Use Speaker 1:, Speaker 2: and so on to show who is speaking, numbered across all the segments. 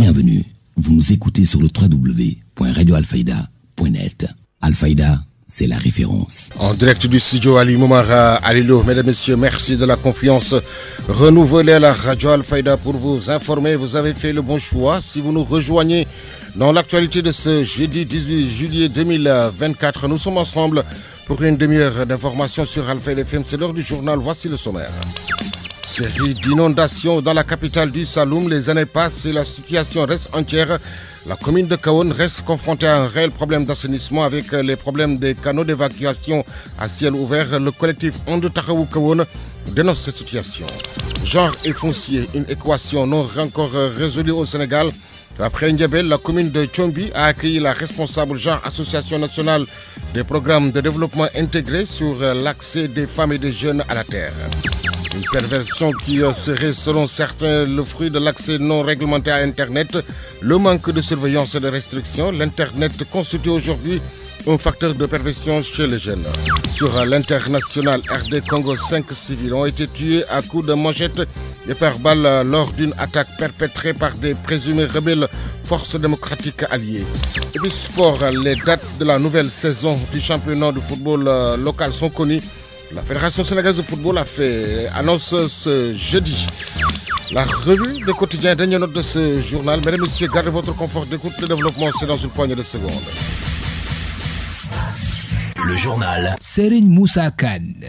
Speaker 1: Bienvenue, vous nous écoutez sur le www.radioalfayda.net. Alfayda, c'est la référence.
Speaker 2: En direct du studio Ali Moumara Alilo, mesdames et messieurs, merci de la confiance renouvelée à la radio Alfayda pour vous informer. Vous avez fait le bon choix. Si vous nous rejoignez dans l'actualité de ce jeudi 18 juillet 2024, nous sommes ensemble pour une demi-heure d'information sur Alfayda FM. C'est l'heure du journal. Voici le sommaire. Série d'inondations dans la capitale du Saloum. Les années passent et la situation reste entière. La commune de Kahone reste confrontée à un réel problème d'assainissement avec les problèmes des canaux d'évacuation à ciel ouvert. Le collectif And Taxawu Kahone dénonce cette situation. Genre et foncier, une équation non encore résolue au Sénégal. Après Ndiabel, la commune de Tchombi a accueilli la responsable genre Association nationale des programmes de développement intégrés sur l'accès des femmes et des jeunes à la terre. Une perversion qui serait selon certains le fruit de l'accès non réglementé à Internet, le manque de surveillance et de restrictions. L'Internet constitue aujourd'hui un facteur de perversion chez les jeunes. Sur l'international RD Congo, 5 civils ont été tués à coups de manchette et par balle lors d'une attaque perpétrée par des présumés rebelles forces démocratiques alliées. Et puis sport, les dates de la nouvelle saison du championnat de football local sont connues. La Fédération sénégalaise de football a fait annonce ce jeudi. La revue de quotidien, dernière note de ce journal. Mesdames et messieurs, gardez votre confort d'écoute. Le développement, c'est dans une poignée de secondes.
Speaker 1: Le journal
Speaker 3: Serigne Moussa Kane.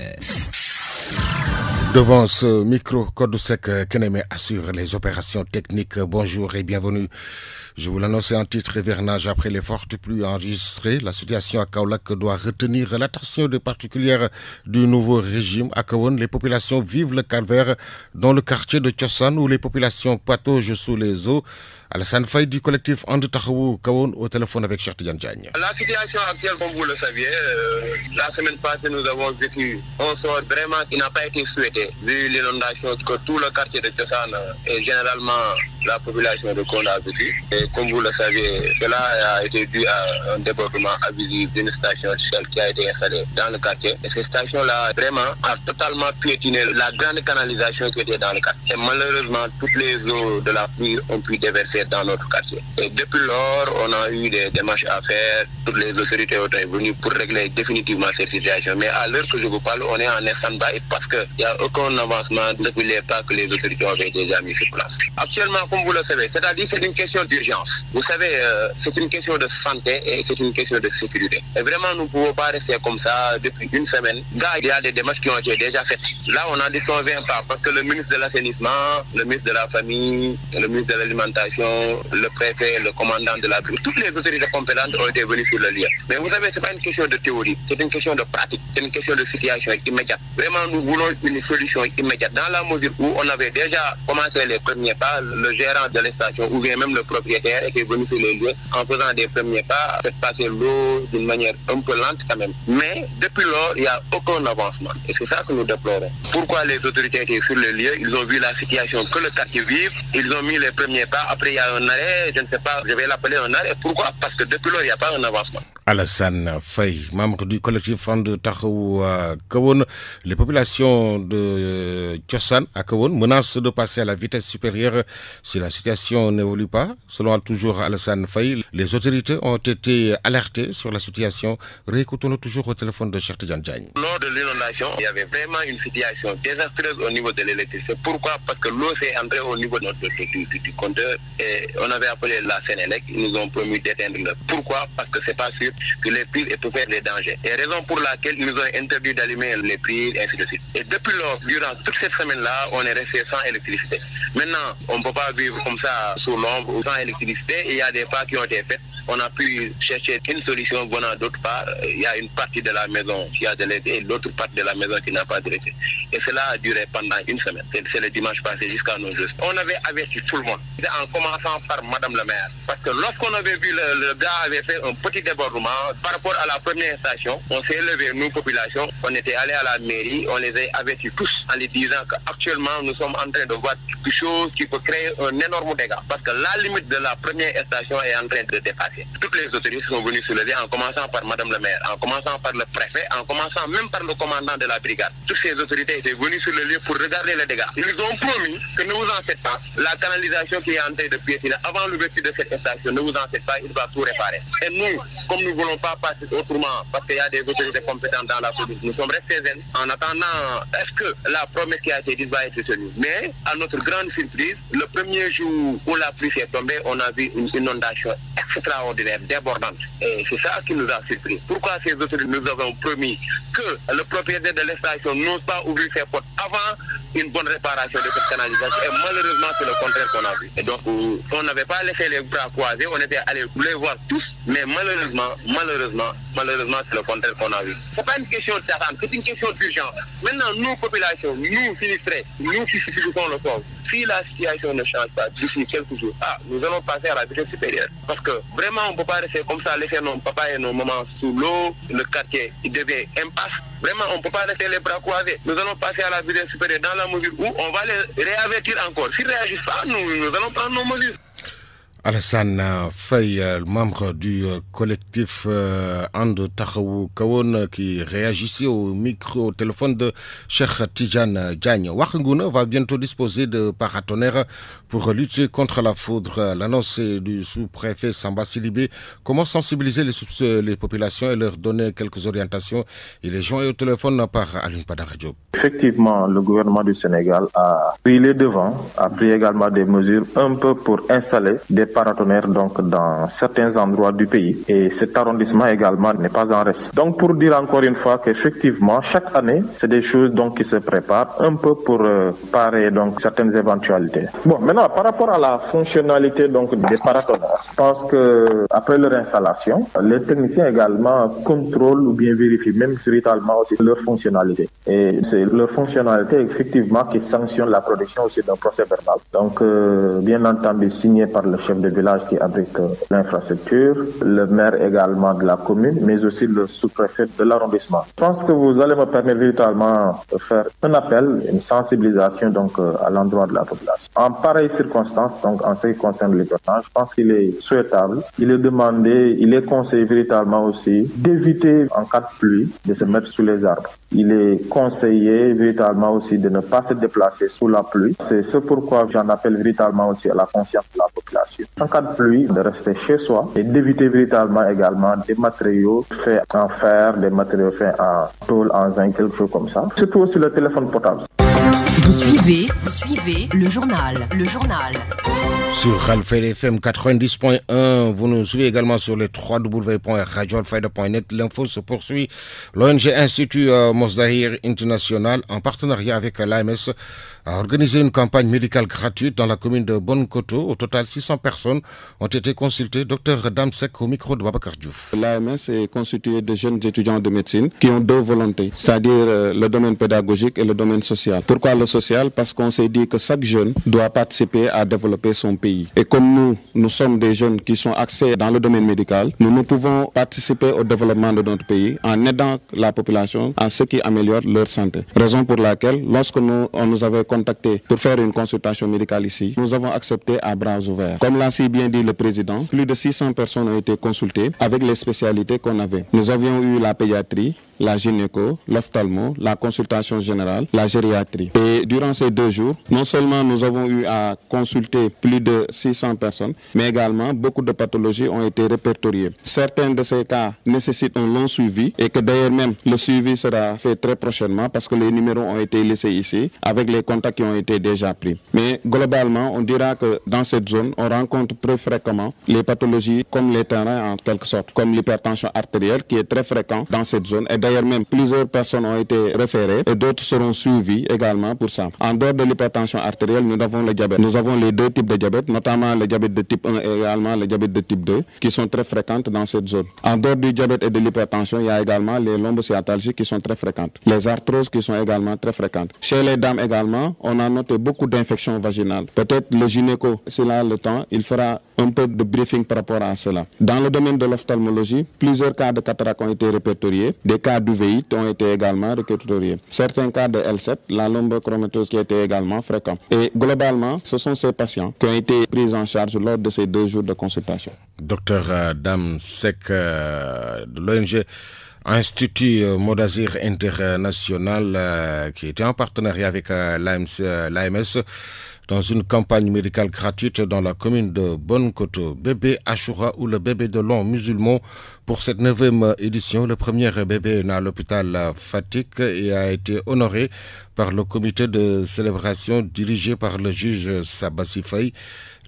Speaker 2: Devant ce micro, Kodosek Keneme assure les opérations techniques. Bonjour et bienvenue. Je vous l'annonce en titre hivernage après les fortes pluies enregistrées. La situation à Kaolack doit retenir l'attention des particulières du nouveau régime. À Kahone, les populations vivent le calvaire dans le quartier de Tchossan où les populations pataugent sous les eaux. Alassane Faye du collectif And Taxawu Kahone au téléphone avec Cheikh Tidiane Diagne.
Speaker 4: La situation actuelle, comme vous le saviez, la semaine passée, nous avons vécu un sort vraiment qui n'a pas été souhaité, vu l'inondation que tout le quartier de Tchossan et généralement la population de Kahone a vécu. Et comme vous le savez, cela a été dû à un débordement abusif d'une station Shell qui a été installée dans le quartier. Et cette station-là, vraiment, a totalement piétiné la grande canalisation qui était dans le quartier. Et malheureusement, toutes les eaux de la pluie ont pu déverser dans notre quartier. Et depuis lors, on a eu des démarches à faire. Toutes les autorités ont été venues pour régler définitivement cette situation. Mais à l'heure que je vous parle, on est en stand-by parce qu'il n'y a aucun avancement depuis les pas que les autorités avaient déjà mis sur place. Actuellement, comme vous le savez, c'est-à-dire c'est une question d'urgence. Vous savez, c'est une question de santé et c'est une question de sécurité. Et vraiment, nous ne pouvons pas rester comme ça depuis une semaine. Il y a des démarches qui ont été déjà faites. Là, on n'en disconvient pas parce que le ministre de l'Assainissement, le ministre de la Famille, le ministre de l'Alimentation, le préfet, le commandant de la brigade, toutes les autorités compétentes ont été venues sur le lieu. Mais vous savez, ce n'est pas une question de théorie, c'est une question de pratique, c'est une question de situation immédiate. Vraiment, nous voulons une solution immédiate. Dans la mesure où on avait déjà commencé les premiers pas, le gérant de la station ou bien même le propriétaire était venu sur le lieu en faisant des premiers pas, fait passer l'eau d'une manière un peu lente quand même. Mais depuis lors, il n'y a aucun avancement. Et c'est ça que nous déplorons. Pourquoi les autorités étaient sur le lieu? Ils ont vu la situation que le quartier vive, ils ont mis les premiers pas, après il y a un arrêt, je ne sais pas, je vais l'appeler un arrêt. Pourquoi? Parce que depuis lors, il n'y a pas un avancement.
Speaker 2: Alassane Faye, membre du collectif And Taxawu Kahone, les populations de Tchossan à Kahone menacent de passer à la vitesse supérieure si la situation n'évolue pas. Selon toujours Alassane Faye, les autorités ont été alertées sur la situation. Réécoutons-nous toujours au téléphone de Cheikh Tidiane Diagne.
Speaker 4: Lors de l'inondation, il y avait vraiment une situation désastreuse au niveau de l'électricité. Pourquoi? Parce que l'eau s'est entrée au niveau du compteur et on avait appelé la Sénélec. Ils nous ont promis d'éteindre le. Pourquoi? Parce que c'est pas sûr que les prises étouffent les dangers. Et raison pour laquelle ils nous ont interdit d'allumer les prises, ainsi de suite. Et depuis lors, durant toute cette semaine-là, on est resté sans électricité. Maintenant, on ne peut pas vivre comme ça sous l'ombre ou sans électricité. Et il y a des pas qui ont été faits. On a pu chercher une solution venant d'autre part. Il y a une partie de la maison qui a de l'électricité et l'autre partie de la maison qui n'a pas d'électricité. Et cela a duré pendant une semaine. C'est le dimanche passé jusqu'à nos jours. On avait averti tout le monde, en commençant par Madame le maire. Parce que lorsqu'on avait vu le gars avait fait un petit débordement par rapport à la première station, on s'est levé, nous, population, on était allé à la mairie, on les a avertis tous en les disant qu'actuellement nous sommes en train de voir quelque chose qui peut créer un énorme dégât. Parce que la limite de la première station est en train de dépasser. passé. Toutes les autorités sont venues sur le lieu, en commençant par Madame le maire, en commençant par le préfet, en commençant même par le commandant de la brigade. Toutes ces autorités étaient venues sur le lieu pour regarder les dégâts. Ils nous ont promis que ne vous en faites pas, la canalisation qui est en train de piétiner avant l'ouverture de cette station, ne vous en faites pas, il va tout réparer. Et nous, comme nous ne voulons pas passer autrement, parce qu'il y a des autorités compétentes dans la police, nous sommes restés zen en attendant, est-ce que la promesse qui a été dite va être tenue. Mais, à notre grande surprise, le premier jour où la pluie s'est tombée, on a vu une inondation extraordinaire, débordante. Et c'est ça qui nous a surpris. Pourquoi ces autorités nous avons promis que le propriétaire de la station n'ose pas ouvrir ses portes avant une bonne réparation de cette canalisation? Et malheureusement, c'est le contraire qu'on a vu. Et donc, on n'avait pas laissé les bras croisés, on était allés les voir tous, mais malheureusement, c'est le contraire qu'on a vu. C'est pas une question d'attente, c'est une question d'urgence. Maintenant, nous, populations, nous, sinistrés, nous qui subissons le sol, si la situation ne change pas d'ici quelques jours, nous allons passer à la vitesse supérieure. Parce que vraiment, on ne peut pas rester comme ça, laisser nos papas et nos mamans sous l'eau, le quartier, il devient impasse. Vraiment, on ne peut pas rester les bras croisés. Nous allons passer à la vitesse supérieure dans la mesure où on va les réavertir encore. S'ils ne réagissent pas, nous allons prendre nos mesures.
Speaker 2: Alassane Faye, membre du collectif And Taxawu Kahone, qui réagissait au téléphone de Cheikh Tidiane Diagne. Ouakhengouna va bientôt disposer de paratonnerres pour lutter contre la foudre. L'annonce du sous-préfet Samba Silibé. Comment sensibiliser les populations et leur donner quelques orientations? Il est joint au téléphone par Alioune Badara Diop.
Speaker 3: Effectivement, le gouvernement du Sénégal a pris les devants, a pris également des mesures un peu pour installer des paratonnerres donc dans certains endroits du pays, et cet arrondissement également n'est pas en reste. Donc pour dire encore une fois qu'effectivement chaque année c'est des choses donc qui se préparent un peu pour parer donc certaines éventualités. Bon, maintenant par rapport à la fonctionnalité donc des paratonnerres, je pense que après leur installation, les techniciens également contrôlent ou bien vérifient même véritablement aussi leur fonctionnalité, et c'est leur fonctionnalité effectivement qui sanctionne la production aussi d'un procès verbal. Donc bien entendu signé par le chef de village qui abrite l'infrastructure, le maire également de la commune, mais aussi le sous-préfet de l'arrondissement. Je pense que vous allez me permettre véritablement de faire un appel, une sensibilisation donc à l'endroit de la population. En pareille circonstance, donc en ce qui concerne les personnes, je pense qu'il est souhaitable, il est demandé, il est conseillé véritablement aussi d'éviter en cas de pluie de se mettre sous les arbres. Il est conseillé véritablement aussi de ne pas se déplacer sous la pluie. C'est ce pourquoi j'en appelle véritablement aussi à la conscience de la population. En cas de pluie, de rester chez soi et d'éviter véritablement également des matériaux faits en fer, des matériaux faits en tôle, en zinc, quelque chose comme ça. Surtout aussi le téléphone portable.
Speaker 5: Vous suivez le journal.
Speaker 2: Sur Alfayda FM 90.1, vous nous suivez également sur le www.radioalfayda.net. L'info se poursuit. L'ONG Institut Mozdahir International, en partenariat avec l'AMS, a organisé une campagne médicale gratuite dans la commune de Bonkoto. Au total, 600 personnes ont été consultées. Docteur Damsek au micro de Babacar Diouf.
Speaker 6: L'AMS est constitué de jeunes étudiants de médecine qui ont deux volontés, c'est-à-dire le domaine pédagogique et le domaine social. Pourquoi le social? Parce qu'on s'est dit que chaque jeune doit participer à développer son pays. Et comme nous sommes des jeunes qui sont axés dans le domaine médical, nous pouvons participer au développement de notre pays en aidant la population en ce qui améliore leur santé. Raison pour laquelle, lorsque on nous avait contacté pour faire une consultation médicale ici, nous avons accepté à bras ouverts. Comme l'a si bien dit le président, plus de 600 personnes ont été consultées avec les spécialités qu'on avait. Nous avions eu la pédiatrie, la gynéco, l'ophtalmo, la consultation générale, la gériatrie. Et durant ces 2 jours, non seulement nous avons eu à consulter plus de 600 personnes, mais également beaucoup de pathologies ont été répertoriées. Certains de ces cas nécessitent un long suivi et que d'ailleurs même le suivi sera fait très prochainement parce que les numéros ont été laissés ici avec les contacts qui ont été déjà pris. Mais globalement, on dira que dans cette zone, on rencontre très fréquemment les pathologies comme les terrains en quelque sorte, comme l'hypertension artérielle qui est très fréquent dans cette zone. Et d'ailleurs même plusieurs personnes ont été référées et d'autres seront suivies également pour ça. En dehors de l'hypertension artérielle, nous avons le diabète. Nous avons les 2 types de diabète, notamment le diabète de type 1 et également le diabète de type 2 qui sont très fréquentes dans cette zone. En dehors du diabète et de l'hypertension, il y a également les lombosciatalgies qui sont très fréquentes. Les arthroses qui sont également très fréquentes. Chez les dames également, on a noté beaucoup d'infections vaginales. Peut-être le gynéco, s'il a le temps, il fera un peu de briefing par rapport à cela. Dans le domaine de l'ophtalmologie, plusieurs cas de cataracte ont été répertoriés, des cas d'uvéite ont été également répertoriés. Certains cas de L7, la lombochromatose qui était également fréquent. Et globalement, ce sont ces patients qui ont été pris en charge lors de ces 2 jours de consultation.
Speaker 2: Docteur Dame Seck de l'ONG Institut Modazir International qui était en partenariat avec l'AMS dans une campagne médicale gratuite dans la commune de Bonne-Coteau. Bébé Achoura ou le bébé de l'an musulman pour cette 9e édition. Le premier bébé est né à l'hôpital Fatick et a été honoré par le comité de célébration dirigé par le juge Sabassi Faye.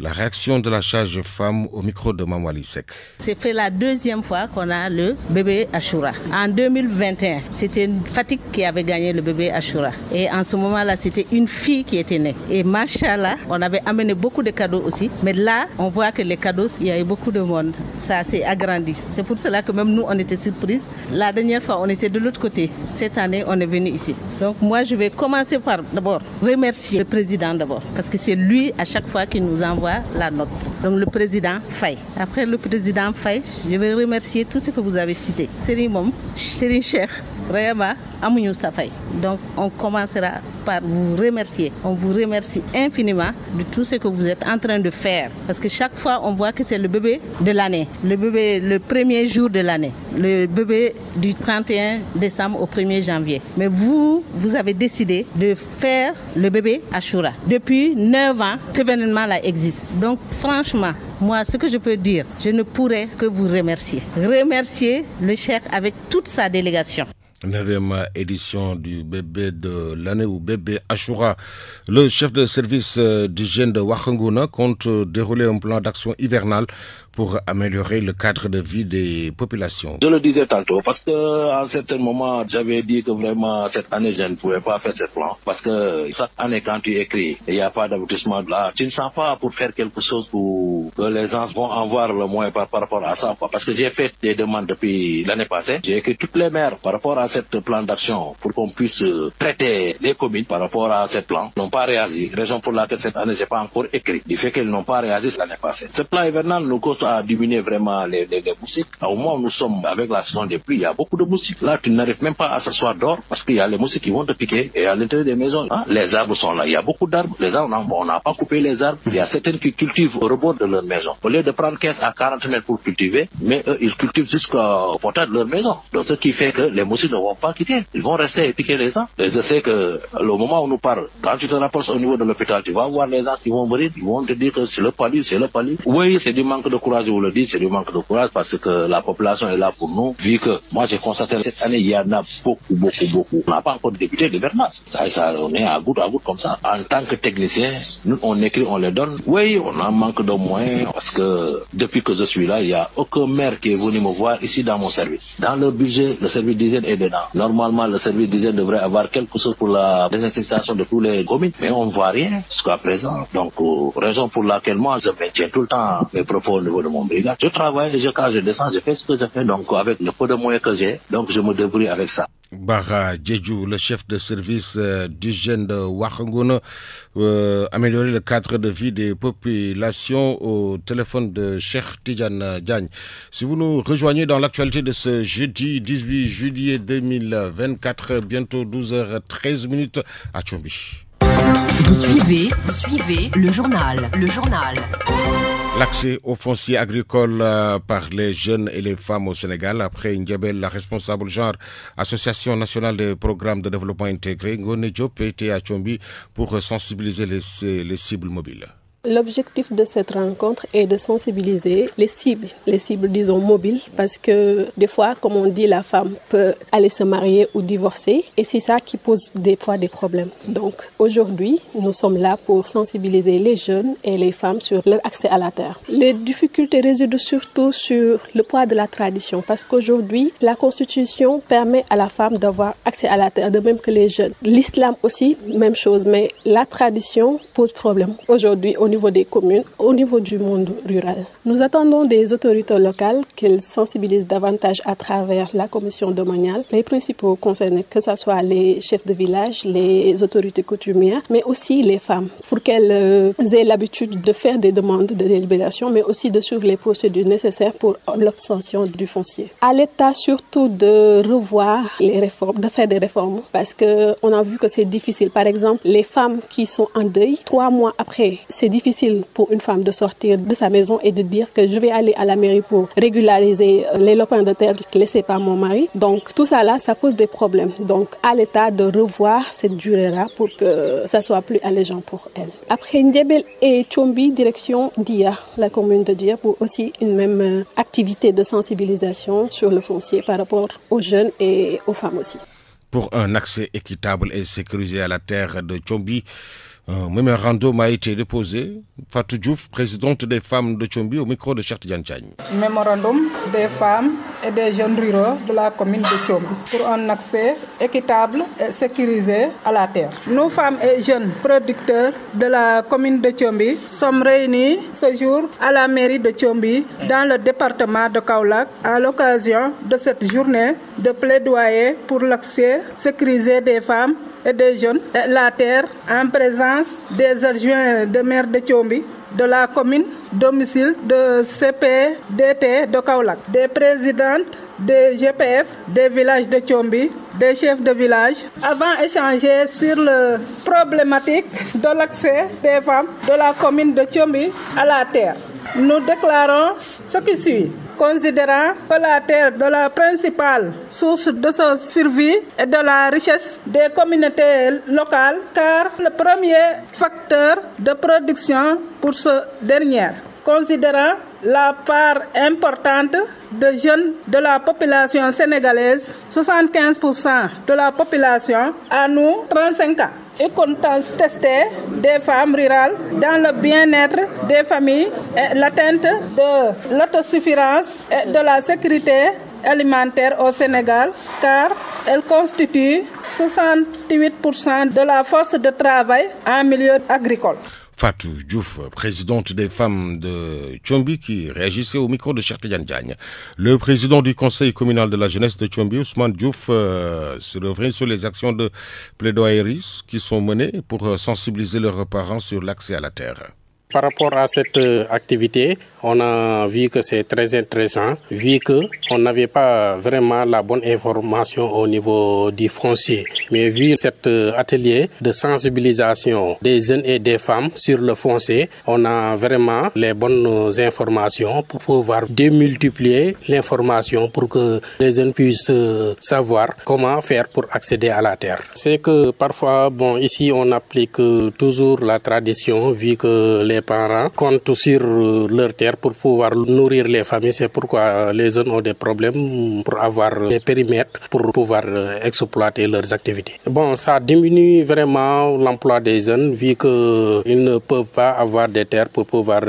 Speaker 2: La réaction de la sage-femme au micro de Mamouali Seck.
Speaker 7: C'est fait la 2e fois qu'on a le bébé Achoura. En 2021, c'était Fatick qui avait gagné le bébé Achoura. Et en ce moment-là, c'était une fille qui était née. Et machallah, on avait amené beaucoup de cadeaux aussi. Mais là, on voit que les cadeaux, il y a eu beaucoup de monde. Ça s'est agrandi. C'est pour cela que même nous, on était surpris. La dernière fois, on était de l'autre côté. Cette année, on est venu ici. Donc moi, je vais commencer par d'abord remercier le président d'abord. Parce que c'est lui, à chaque fois, qui nous envoie la note. Donc le président Faye. Après le président Faye, je vais remercier tout ce que vous avez cité. Serigne Mom, Serigne Cheikh, vraiment, amuñu sa fay. Donc on commencera par vous remercier. On vous remercie infiniment de tout ce que vous êtes en train de faire. Parce que chaque fois, on voit que c'est le bébé de l'année. Le bébé, le premier jour de l'année. Le bébé du 31 décembre au 1er janvier. Mais vous avez décidé de faire le bébé Achoura. Depuis 9 ans, cet événement-là existe. Donc franchement, moi, ce que je peux dire, je ne pourrais que vous remercier. Remercier le cheikh avec toute sa délégation.
Speaker 2: 9e édition du bébé de l'année ou bébé Achoura. Le chef de service d'hygiène de Ouarghouna compte dérouler un plan d'action hivernal pour améliorer le cadre de vie des populations.
Speaker 8: Je le disais tantôt parce qu'à un certain moment, j'avais dit que vraiment cette année, je ne pouvais pas faire ce plan parce que chaque année, quand tu écris, il n'y a pas d'aboutissement là. Tu ne sens pas pour faire quelque chose pour que les gens vont en voir le moins par rapport à ça. Parce que j'ai fait des demandes depuis l'année passée. J'ai écrit toutes les maires par rapport à ce plan d'action pour qu'on puisse traiter les communes par rapport à ce plan. Ils n'ont pas réagi. Raison pour laquelle cette année, je n'ai pas encore écrit. Du fait qu'ils n'ont pas réagi l'année passée. Ce plan hivernal nous cause à diminuer vraiment les moustiques. Au moment où nous sommes avec la saison des pluies, il y a beaucoup de moustiques. Là, tu n'arrives même pas à s'asseoir dehors parce qu'il y a les moustiques qui vont te piquer. Et à l'intérieur des maisons, les arbres sont là. Il y a beaucoup d'arbres. Les arbres, on n'a pas coupé les arbres. Il y a certains qui cultivent au rebord de leur maison. Au lieu de prendre 15 à 40 mètres pour cultiver, mais eux, ils cultivent jusqu'au portail de leur maison. Donc, ce qui fait que les moustiques ne vont pas quitter. Ils vont rester et piquer les arbres. Et je sais que le moment où nous parlons, quand tu te rapproches au niveau de l'hôpital, tu vas voir les gens qui vont venir. Ils vont te dire que c'est le palu, c'est le palu. Oui, c'est du manque de courage, je vous le dis, c'est du manque de courage parce que la population est là pour nous. Vu que moi j'ai constaté cette année, il y en a beaucoup. On n'a pas encore débuté l'hivernage. Ça, on est à goutte comme ça. En tant que technicien, nous on écrit, on les donne. Oui, on a un manque de moyens parce que depuis que je suis là, il n'y a aucun maire qui est venu me voir ici dans mon service. Dans le budget, le service d'hygiène est dedans. Normalement, le service d'hygiène devrait avoir quelque chose pour la désinfection de tous les communes, mais on ne voit rien jusqu'à présent. Donc, raison pour laquelle moi, je maintiens tout le temps mes propos au niveau de mon brigade. Je travaille, quand je descends, je fais ce que je fais, donc avec le peu de moyens que j'ai, donc je me débrouille avec ça.
Speaker 2: Bara Djedjou, le chef de service d'hygiène de Ouarghouna, améliorer le cadre de vie des populations au téléphone de Cheikh Tidiane Diagne. Si vous nous rejoignez dans l'actualité de ce jeudi 18 juillet 2024, bientôt 12h13 à Tchombi.
Speaker 5: Vous suivez le journal.
Speaker 2: L'accès au foncier agricole par les jeunes et les femmes au Sénégal. Après Ndiabel, la responsable genre Association nationale des programmes de développement intégré, Ngone Diop était à Tchombi pour sensibiliser les cibles mobiles.
Speaker 9: L'objectif de cette rencontre est de sensibiliser les cibles disons mobiles, parce que des fois, comme on dit, la femme peut aller se marier ou divorcer et c'est ça qui pose des fois des problèmes. Donc aujourd'hui, nous sommes là pour sensibiliser les jeunes et les femmes sur leur accès à la terre. Les difficultés résident surtout sur le poids de la tradition, parce qu'aujourd'hui, la Constitution permet à la femme d'avoir accès à la terre, de même que les jeunes. L'islam aussi, même chose, mais la tradition pose problème. Aujourd'hui, au niveau des communes, au niveau du monde rural. Nous attendons des autorités locales qu'elles sensibilisent davantage à travers la commission domaniale, les principaux concernés, que ce soit les chefs de village, les autorités coutumières, mais aussi les femmes, pour qu'elles aient l'habitude de faire des demandes de délibération, mais aussi de suivre les procédures nécessaires pour l'obtention du foncier. À l'État surtout de revoir les réformes, de faire des réformes, parce qu'on a vu que c'est difficile. Par exemple, les femmes qui sont en deuil, 3 mois après, c'est difficile pour une femme de sortir de sa maison et de dire que je vais aller à la mairie pour régulariser les lopins de terre laissés par mon mari. Donc tout ça là, ça pose des problèmes. Donc à l'État de revoir cette durée-là pour que ça soit plus allégeant pour elle. Après Ndiébel et Tchombi, direction Dia, la commune de Dia, pour aussi une même activité de sensibilisation sur le foncier par rapport aux jeunes et aux femmes aussi.
Speaker 2: Pour un accès équitable et sécurisé à la terre de Tchombi, un mémorandum a été déposé. Fatou Diouf, présidente des femmes de Tchombi, au micro de Cheikh Tidiane Diagne.
Speaker 10: Mémorandum des femmes et des jeunes ruraux de la commune de Tchombi pour un accès équitable et sécurisé à la terre. Nous, femmes et jeunes producteurs de la commune de Tchombi, sommes réunis ce jour à la mairie de Tchombi dans le département de Kaolack à l'occasion de cette journée de plaidoyer pour l'accès sécurisé des femmes et des jeunes et la terre en présence des adjoints de maire de Tchombi, de la commune, domicile de CPDT de Kaolack, des présidentes des GPF, des villages de Tchombi, des chefs de village, avant d'échanger sur la problématique de l'accès des femmes de la commune de Tchombi à la terre. Nous déclarons ce qui suit. Considérant que la terre est la principale source de sa survie et de la richesse des communautés locales, car le premier facteur de production pour ce dernier. Considérant la part importante de jeunes de la population sénégalaise, 75% de la population, à nous 35 ans. Et tester des femmes rurales dans le bien-être des familles et l'atteinte de l'autosuffisance et de la sécurité alimentaire au Sénégal, car elle constitue 68% de la force de travail en milieu agricole.
Speaker 2: Fatou Diouf, présidente des femmes de Tchombi, qui réagissait au micro de Cheikh Tidiane Diagne. Le président du conseil communal de la jeunesse de Tchombi, Ousmane Diouf, se revient sur les actions de plaidoyerie qui sont menées pour sensibiliser leurs parents sur l'accès à la terre.
Speaker 11: Par rapport à cette activité, on a vu que c'est très intéressant, vu qu'on n'avait pas vraiment la bonne information au niveau du foncier. Mais vu cet atelier de sensibilisation des jeunes et des femmes sur le foncier, on a vraiment les bonnes informations pour pouvoir démultiplier l'information pour que les jeunes puissent savoir comment faire pour accéder à la terre. C'est que parfois, ici on applique toujours la tradition, vu que les parents comptent sur leur terre pour pouvoir nourrir les familles. C'est pourquoi les jeunes ont des problèmes pour avoir des périmètres pour pouvoir exploiter leurs activités. Ça diminue vraiment l'emploi des jeunes vu qu'ils ne peuvent pas avoir des terres pour pouvoir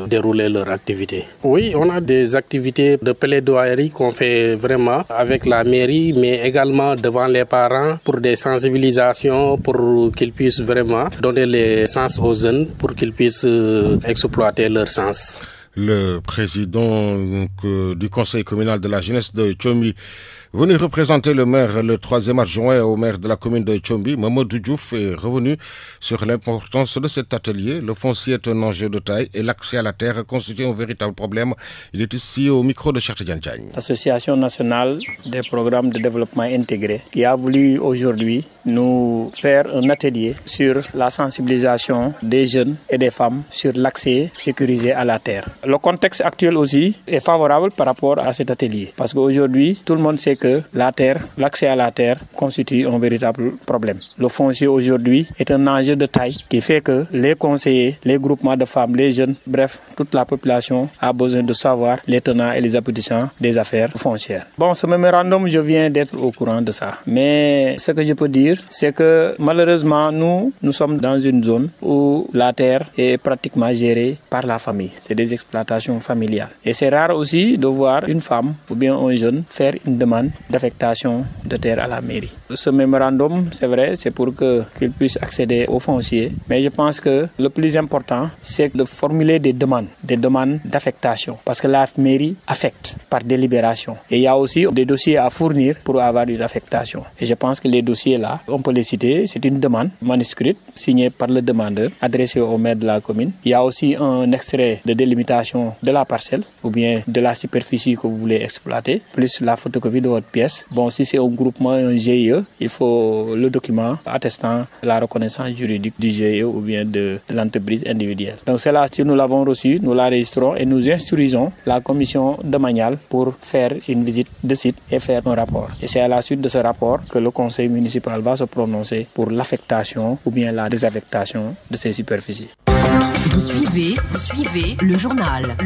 Speaker 11: dérouler leur activité. Oui, on a des activités de plaidoyerie qu'on fait vraiment avec la mairie, mais également devant les parents pour des sensibilisations pour qu'ils puissent vraiment donner les sens aux jeunes pour qu'ils puissent exploiter leur sens.
Speaker 2: Le président du conseil communal de la jeunesse de Tchombi, venu représenter le maire, le 3e adjoint au maire de la commune de Tchombi, Mamadou Diouf, est revenu sur l'importance de cet atelier. Le foncier est un enjeu de taille et l'accès à la terre constitue un véritable problème. Il est ici au micro de Cheikh Tidiane Diagne.
Speaker 12: L'Association nationale des programmes de développement intégré qui a voulu aujourd'hui nous faire un atelier sur la sensibilisation des jeunes et des femmes sur l'accès sécurisé à la terre. Le contexte actuel aussi est favorable par rapport à cet atelier parce qu'aujourd'hui, tout le monde sait que la terre, l'accès à la terre constitue un véritable problème. Le foncier aujourd'hui est un enjeu de taille qui fait que les conseillers, les groupements de femmes, les jeunes, bref, toute la population a besoin de savoir les tenants et les aboutissants des affaires foncières. Ce mémorandum, je viens d'être au courant de ça. Mais ce que je peux dire, c'est que malheureusement, nous sommes dans une zone où la terre est pratiquement gérée par la famille. C'est des exploitations familiales. Et c'est rare aussi de voir une femme ou bien un jeune faire une demande d'affectation de terre à la mairie. Ce mémorandum, c'est vrai, c'est pour qu'ils puissent accéder au foncier. Mais je pense que le plus important, c'est de formuler des demandes d'affectation. Parce que la mairie affecte par délibération. Et il y a aussi des dossiers à fournir pour avoir une affectation. Et je pense que les dossiers là, on peut les citer. C'est une demande manuscrite signée par le demandeur, adressée au maire de la commune. Il y a aussi un extrait de délimitation de la parcelle ou bien de la superficie que vous voulez exploiter, plus la photocopie de votre pièce. Bon, si c'est un groupement, un GIE, il faut le document attestant la reconnaissance juridique du GIE ou bien de l'entreprise individuelle. Donc c'est là, si nous l'avons reçu, nous la registrons et nous instruisons la commission domaniale pour faire une visite de site et faire un rapport. Et c'est à la suite de ce rapport que le conseil municipal va se prononcer pour l'affectation ou bien la désaffectation de ces superficies.
Speaker 5: Vous suivez le journal.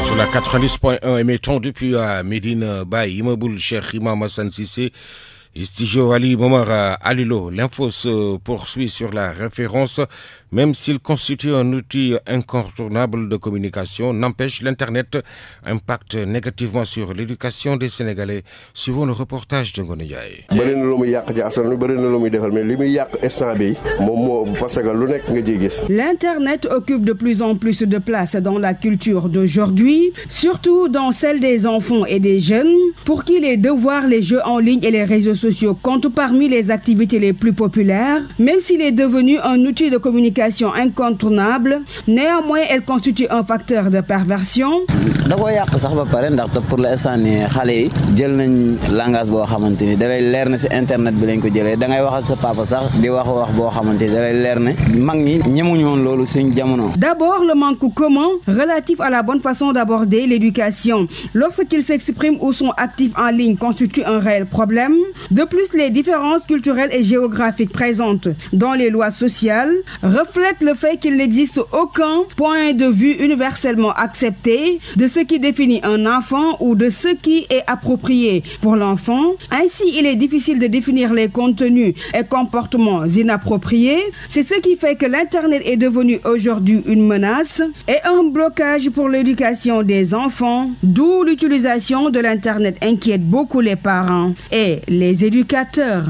Speaker 2: Sur la 90.1, émettons depuis Médine Baye, Imaboul Cheikh Imam Hassan Sissé, Studio Ali Momara Alilo. L'info se poursuit sur la référence. Même s'il constitue un outil incontournable de communication, n'empêche l'Internet impacte négativement sur l'éducation des Sénégalais. Suivons le reportage de Ngoné Ndiaye.
Speaker 13: L'Internet occupe de plus en plus de place dans la culture d'aujourd'hui, surtout dans celle des enfants et des jeunes, pour qui les devoirs, les jeux en ligne et les réseaux sociaux comptent parmi les activités les plus populaires. Même s'il est devenu un outil de communication incontournable, néanmoins elle constitue un facteur de perversion.
Speaker 14: Pour l'instant xalé yi jël nañ langage bo xamanteni da lay leer na ci internet bi lañ ko jëlé da ngay wax ak sa papa sax di wax bo xamanteni da lay leer ne mag ñi ñemuñu won lolu suñu jamono. D'abord le manque commun relatif à la bonne façon d'aborder l'éducation lorsqu'ils s'expriment ou sont actifs en ligne constitue un réel problème. De plus, les différences culturelles et géographiques présentes dans les lois sociales reflètent le fait qu'il n'existe aucun point de vue universellement accepté de ce qui définit un enfant ou de ce qui est approprié pour l'enfant. Ainsi, il est difficile de définir les contenus et comportements inappropriés. C'est ce qui fait que l'Internet est devenu aujourd'hui une menace et un blocage pour l'éducation des enfants, d'où l'utilisation de l'Internet inquiète beaucoup les parents et les éducateurs.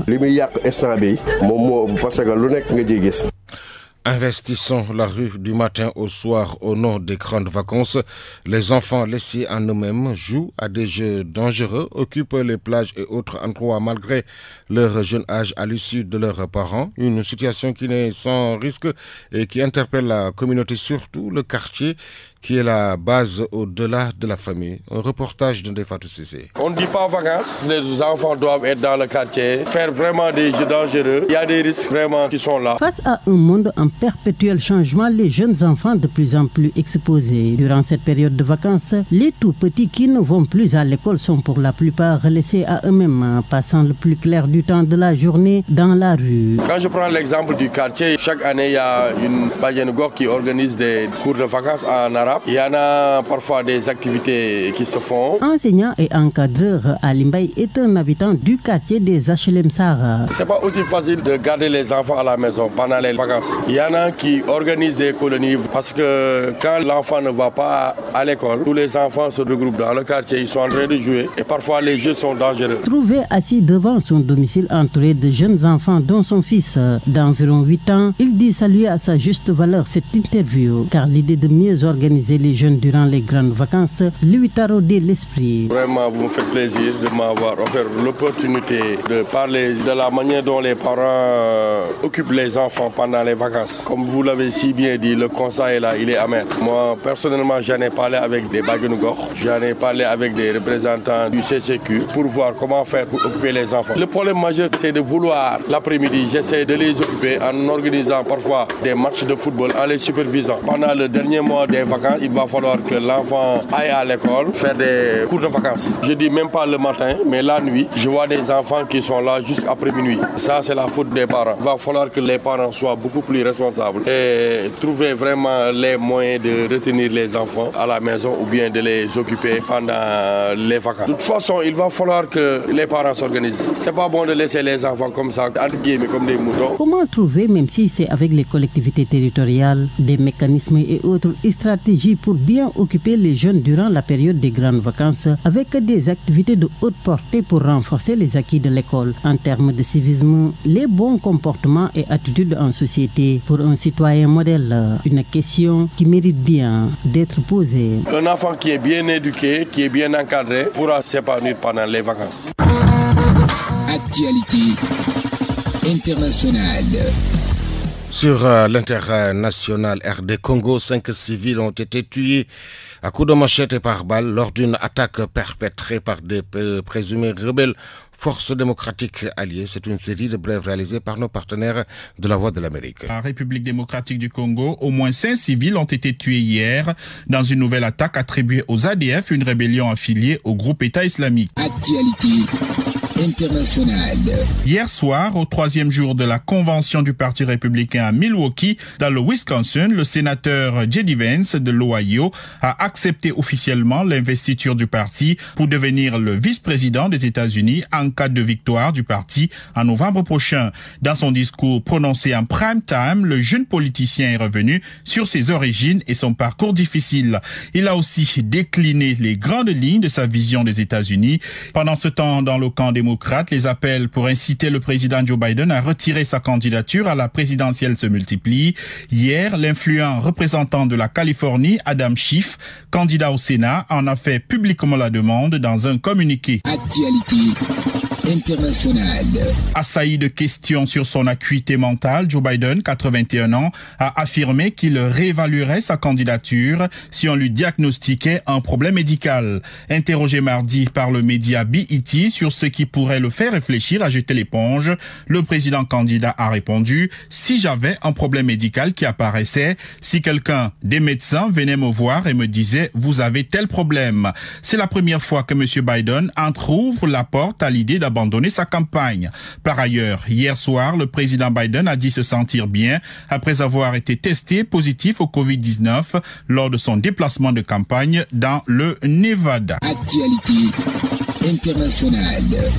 Speaker 2: Investissons la rue du matin au soir au nom des grandes vacances. Les enfants laissés en eux-mêmes jouent à des jeux dangereux, occupent les plages et autres endroits malgré leur jeune âge à l'issue de leurs parents. Une situation qui n'est sans risque et qui interpelle la communauté, surtout le quartier, qui est la base au-delà de la famille. Un reportage de Ndefatou Cissé.
Speaker 15: On ne dit pas vacances, les enfants doivent être dans le quartier, faire vraiment des jeux dangereux. Il y a des risques vraiment qui sont là.
Speaker 16: Face à un monde en perpétuel changement, les jeunes enfants de plus en plus exposés. Durant cette période de vacances, les tout petits qui ne vont plus à l'école sont pour la plupart laissés à eux-mêmes, passant le plus clair du temps de la journée dans la rue.
Speaker 15: Quand je prends l'exemple du quartier, chaque année il y a une Bayenogor qui organise des cours de vacances en arabe. Il y en a parfois des activités qui se font.
Speaker 16: Enseignant et encadreur, Alimbaï est un habitant du quartier des HLM Sahara.
Speaker 15: C'est pas aussi facile de garder les enfants à la maison pendant les vacances. Il y en a qui organisent des colonies parce que quand l'enfant ne va pas à l'école, tous les enfants se regroupent dans le quartier, ils sont en train de jouer et parfois les jeux sont dangereux.
Speaker 16: Trouvé assis devant son domicile entouré de jeunes enfants dont son fils d'environ 8 ans, il dit saluer à sa juste valeur cette interview car l'idée de mieux organiser les jeunes durant les grandes vacances lui taraudait l'esprit.
Speaker 15: Vraiment, vous me faites plaisir de m'avoir offert l'opportunité de parler de la manière dont les parents occupent les enfants pendant les vacances. Comme vous l'avez si bien dit, le constat est là, il est amer. Moi, personnellement, j'en ai parlé avec des Baguenougor, j'en ai parlé avec des représentants du CCQ pour voir comment faire pour occuper les enfants. Le problème majeur, c'est de vouloir, l'après-midi, j'essaie de les occuper en organisant parfois des matchs de football, en les supervisant. Pendant le dernier mois des vacances, il va falloir que l'enfant aille à l'école, faire des cours de vacances. Je dis même pas le matin, mais la nuit, je vois des enfants qui sont là juste après minuit. Ça, c'est la faute des parents. Il va falloir que les parents soient beaucoup plus responsables et trouver vraiment les moyens de retenir les enfants à la maison ou bien de les occuper pendant les vacances. De toute façon, il va falloir que les parents s'organisent. C'est pas bon de laisser les enfants comme ça, entre guillemets, comme des moutons.
Speaker 16: Comment trouver, même si c'est avec les collectivités territoriales, des mécanismes et autres stratégies stratégie pour bien occuper les jeunes durant la période des grandes vacances avec des activités de haute portée pour renforcer les acquis de l'école en termes de civisme, les bons comportements et attitudes en société pour un citoyen modèle. Une question qui mérite bien d'être posée.
Speaker 15: Un enfant qui est bien éduqué, qui est bien encadré, pourra s'épanouir pendant les vacances.
Speaker 1: Actualité internationale.
Speaker 2: Sur l'international RD Congo, 5 civils ont été tués à coups de machette et par balle lors d'une attaque perpétrée par des présumés rebelles forces démocratiques alliées. C'est une série de brèves réalisées par nos partenaires de la Voix de l'Amérique.
Speaker 17: En République démocratique du Congo, au moins 5 civils ont été tués hier dans une nouvelle attaque attribuée aux ADF, une rébellion affiliée au groupe État islamique.
Speaker 1: Actualité internationale.
Speaker 17: Hier soir, au 3e jour de la convention du Parti républicain à Milwaukee, dans le Wisconsin, le sénateur J.D. Vance de l'Ohio a accepté officiellement l'investiture du parti pour devenir le vice-président des États-Unis en cas de victoire du parti en novembre prochain. Dans son discours prononcé en prime time, le jeune politicien est revenu sur ses origines et son parcours difficile. Il a aussi décliné les grandes lignes de sa vision des États-Unis. Pendant ce temps, dans le camp démocrate, les appels pour inciter le président Joe Biden à retirer sa candidature à la présidentielle se multiplient. Hier, l'influent représentant de la Californie, Adam Schiff, candidat au Sénat, en a fait publiquement la demande dans un communiqué.
Speaker 1: Actualité internationale.
Speaker 17: Assailli de questions sur son acuité mentale, Joe Biden, 81 ans, a affirmé qu'il réévaluerait sa candidature si on lui diagnostiquait un problème médical. Interrogé mardi par le média BET sur ce qui pourrait le faire réfléchir à jeter l'éponge, le président candidat a répondu « Si j'avais un problème médical qui apparaissait, si quelqu'un des médecins venait me voir et me disait « Vous avez tel problème ». C'est la première fois que M. Biden entrouvre la porte à l'idée d'abandonner sa campagne. Par ailleurs, hier soir, le président Biden a dit se sentir bien après avoir été testé positif au Covid-19 lors de son déplacement de campagne dans le Nevada.
Speaker 1: Actualité internationale.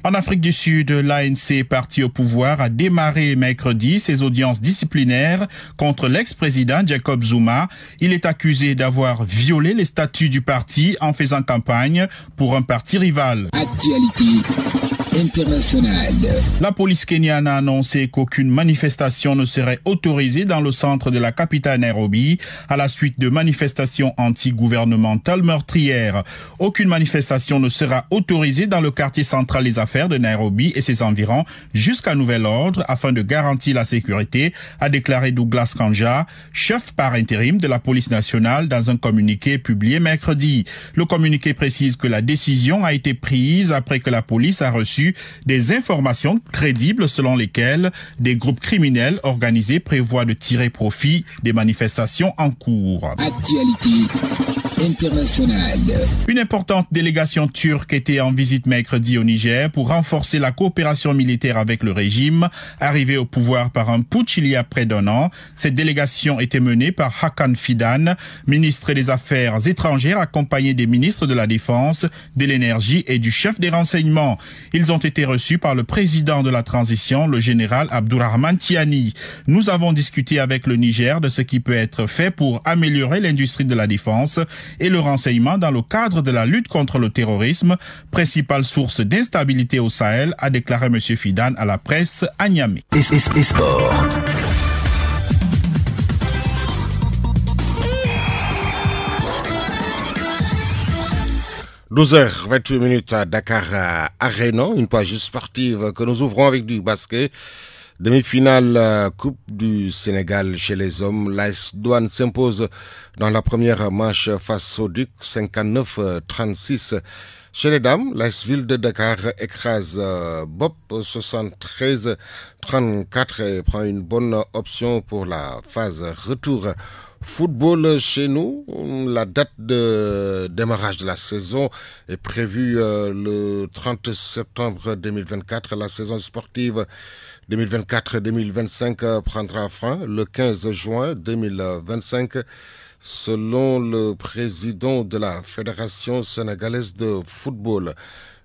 Speaker 17: En Afrique du Sud, l'ANC, parti au pouvoir, a démarré mercredi ses audiences disciplinaires contre l'ex-président Jacob Zuma. Il est accusé d'avoir violé les statuts du parti en faisant campagne pour un parti rival.
Speaker 1: Actualité internationale.
Speaker 17: La police kenyane a annoncé qu'aucune manifestation ne serait autorisée dans le centre de la capitale Nairobi à la suite de manifestations anti-gouvernementales meurtrières. Aucune manifestation ne sera autorisée dans le quartier central des affaires de Nairobi et ses environs jusqu'à nouvel ordre afin de garantir la sécurité, a déclaré Douglas Kanja, chef par intérim de la police nationale dans un communiqué publié mercredi. Le communiqué précise que la décision a été prise après que la police a reçu des informations crédibles selon lesquelles des groupes criminels organisés prévoient de tirer profit des manifestations en cours.
Speaker 1: Actualité internationale.
Speaker 17: Une importante délégation turque était en visite mercredi au Niger pour renforcer la coopération militaire avec le régime, arrivé au pouvoir par un putsch il y a près d'un an. Cette délégation était menée par Hakan Fidan, ministre des Affaires étrangères, accompagné des ministres de la Défense, de l'Énergie et du chef des renseignements. Ils ont été reçus par le président de la transition, le général Abdourahmane Tiani. Nous avons discuté avec le Niger de ce qui peut être fait pour améliorer l'industrie de la défense et le renseignement dans le cadre de la lutte contre le terrorisme, principale source d'instabilité au Sahel, a déclaré M. Fidan à la presse à Niamey.
Speaker 1: Et sport.
Speaker 2: – 12h28 à Dakar Arena, une page sportive que nous ouvrons avec du basket. Demi-finale Coupe du Sénégal chez les hommes. L'AS Douane s'impose dans la première manche face au Duc, 59-36. Chez les dames, l'AS Ville de Dakar écrase Bop, 73-34 et prend une bonne option pour la phase retour. Football chez nous, la date de démarrage de la saison est prévue le 30 septembre 2024. La saison sportive 2024-2025 prendra fin le 15 juin 2025. Selon le président de la Fédération sénégalaise de football,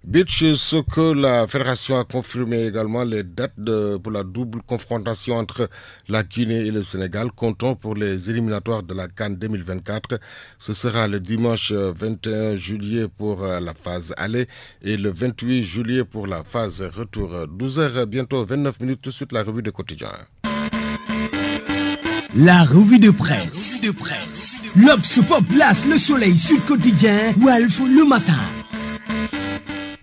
Speaker 2: Beach, ce que la fédération a confirmé également les dates pour la double confrontation entre la Guinée et le Sénégal, comptant pour les éliminatoires de la CAN 2024. Ce sera le dimanche 21 juillet pour la phase aller et le 28 juillet pour la phase retour. 12h, bientôt 29 minutes, tout de suite la revue de quotidien.
Speaker 18: La revue de presse. L'Obs, Pop, Las, Le Soleil, Sud Quotidien, Walf, Le Matin.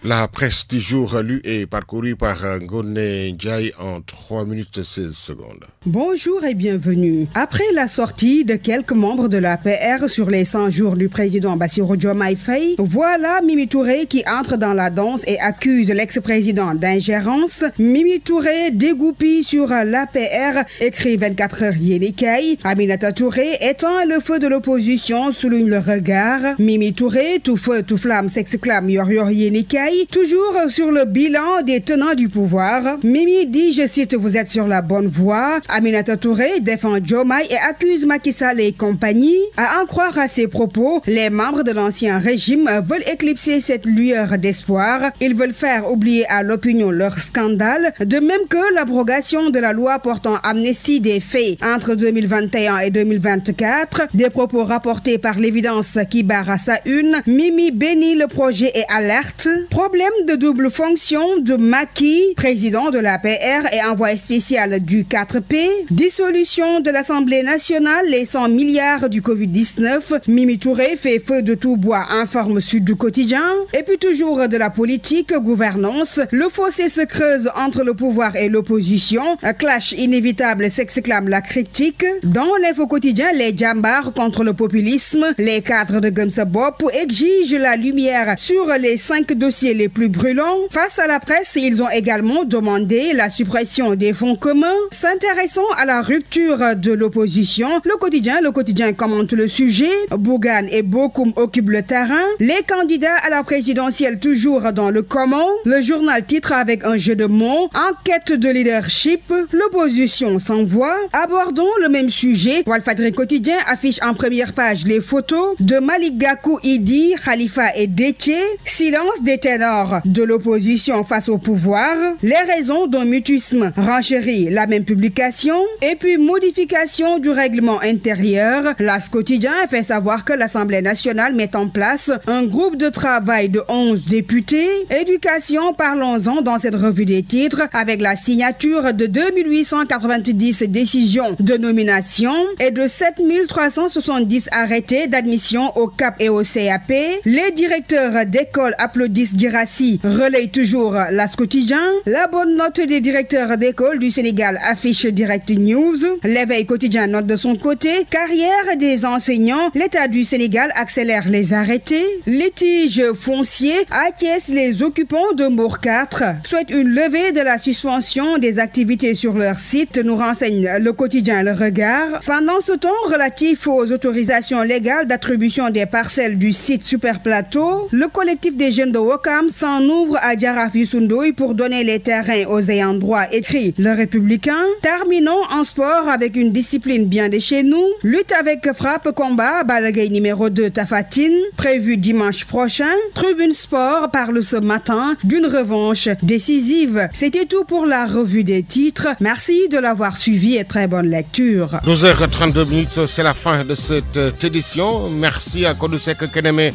Speaker 2: La presse du jour lue et parcourue par Ngoné Ndiaye en 3 minutes 16 secondes.
Speaker 13: Bonjour et bienvenue. Après la sortie de quelques membres de l'APR sur les 100 jours du président Bassirou Diomaye Faye, voilà Mimi Touré qui entre dans la danse et accuse l'ex-président d'ingérence. Mimi Touré dégoupille sur l'APR, écrit 24 heures Yélikay. Aminata Touré éteint le feu de l'opposition, souligne le regard. Mimi Touré, tout feu, tout flamme, s'exclame Yor Yélikay. Toujours sur le bilan des tenants du pouvoir, Mimi dit, je cite, vous êtes sur la bonne voie. Aminata Touré défend Diomaye et accuse Macky Sall et compagnie. À en croire à ses propos, les membres de l'ancien régime veulent éclipser cette lueur d'espoir. Ils veulent faire oublier à l'opinion leur scandale, de même que l'abrogation de la loi portant amnistie des faits entre 2021 et 2024. Des propos rapportés par l'évidence qui barre à sa une. Mimi bénit le projet et alerte. Problème de double fonction de Macky, président de l'APR et envoyé spécial du 4P. Dissolution de l'Assemblée nationale, les 100 milliards du Covid-19. Mimi Touré fait feu de tout bois, informe Sud du Quotidien. Et puis toujours de la politique, gouvernance. Le fossé se creuse entre le pouvoir et l'opposition. Un clash inévitable, s'exclame la critique. Dans l'Info Quotidien, les djambars contre le populisme. Les cadres de Gumsa Bop exigent la lumière sur les 5 dossiers les plus brûlants. Face à la presse, ils ont également demandé la suppression des fonds communs. S'intéressant à la rupture de l'opposition, le quotidien commente le sujet. Bougane et Bokoum occupent le terrain. Les candidats à la présidentielle toujours dans le comment. Le journal titre avec un jeu de mots. Enquête de leadership. L'opposition s'envoie. Abordons le même sujet. Walfadjri Quotidien affiche en première page les photos de Malick Gakou, Idi, Khalifa et Déthié. Silence des ténors de l'opposition face au pouvoir. Les raisons d'un mutisme renchérit la même publication. Et puis modification du règlement intérieur. L'As Quotidien fait savoir que l'Assemblée nationale met en place un groupe de travail de 11 députés. Éducation, parlons-en dans cette revue des titres avec la signature de 2890 décisions de nomination et de 7370 arrêtés d'admission au CAP et au CAP. Les directeurs d'école applaudissent Guirassy, relaye toujours l'As Quotidien. La bonne note des directeurs d'école du Sénégal affiche Direct News. L'Éveil Quotidien note de son côté carrière des enseignants. L'État du Sénégal accélère les arrêtés. Litige foncier acquiesce les occupants de Mbour 4. Souhaite une levée de la suspension des activités sur leur site, nous renseigne le quotidien Le Regard. Pendant ce temps relatif aux autorisations légales d'attribution des parcelles du site Super Plateau, le collectif des jeunes de Ouakam s'en ouvre à Djaraf Youssou Ndoye pour donner les terrains aux ayants droit, écrit Le Républicain. Terminons en sport avec une discipline bien de chez nous. Lutte avec frappe combat, Balagay numéro 2 Tafatine, prévu dimanche prochain. Tribune Sport parle ce matin d'une revanche décisive. C'était tout pour la revue des titres. Merci de l'avoir suivi et très bonne lecture.
Speaker 2: 12h32, c'est la fin de cette édition. Merci à Kodusek Keneme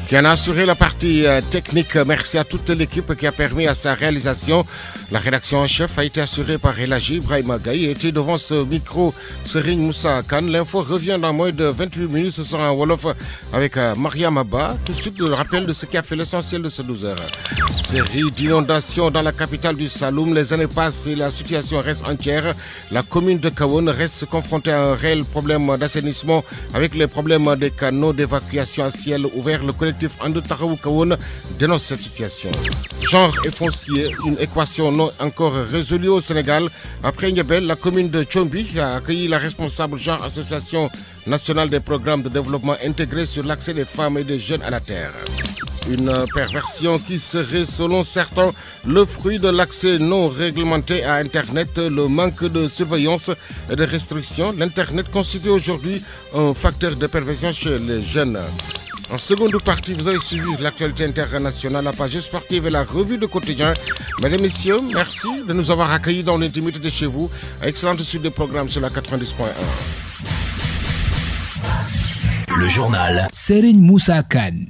Speaker 2: qui en a assuré la partie technique. Merci à toute l'équipe qui a permis à sa réalisation. La rédaction en chef a été assurée par Elhaji Ibrahima Gaye et était devant ce micro Serigne Moussa Khan. L'info revient dans moins de 28 minutes. Ce sera en Wolof avec Mariam Abba. Tout de suite, le rappel de ce qui a fait l'essentiel de ce 12h. Série d'inondations dans la capitale du Saloum. Les années passent et la situation reste entière. La commune de Kahone reste confrontée à un réel problème d'assainissement avec les problèmes des canaux d'évacuation à ciel ouvert. Le collectif Ande Tahaou Kahone dénonce cette situation. Genre et foncier, une équation non encore résolue au Sénégal. Après Niabel, la commune de Tchombi a accueilli la responsable genre association nationale des programmes de développement intégrés sur l'accès des femmes et des jeunes à la terre. Une perversion qui serait, selon certains, le fruit de l'accès non réglementé à Internet, le manque de surveillance et de restrictions. L'Internet constitue aujourd'hui un facteur de perversion chez les jeunes. En seconde partie, vous avez suivi l'actualité internationale, la page sportive et la revue de quotidien. Mesdames et messieurs, merci de nous avoir accueillis dans l'intimité de chez vous. Excellente suite de programme sur la 90.1.
Speaker 1: Le journal
Speaker 18: Serigne Moussa Kane.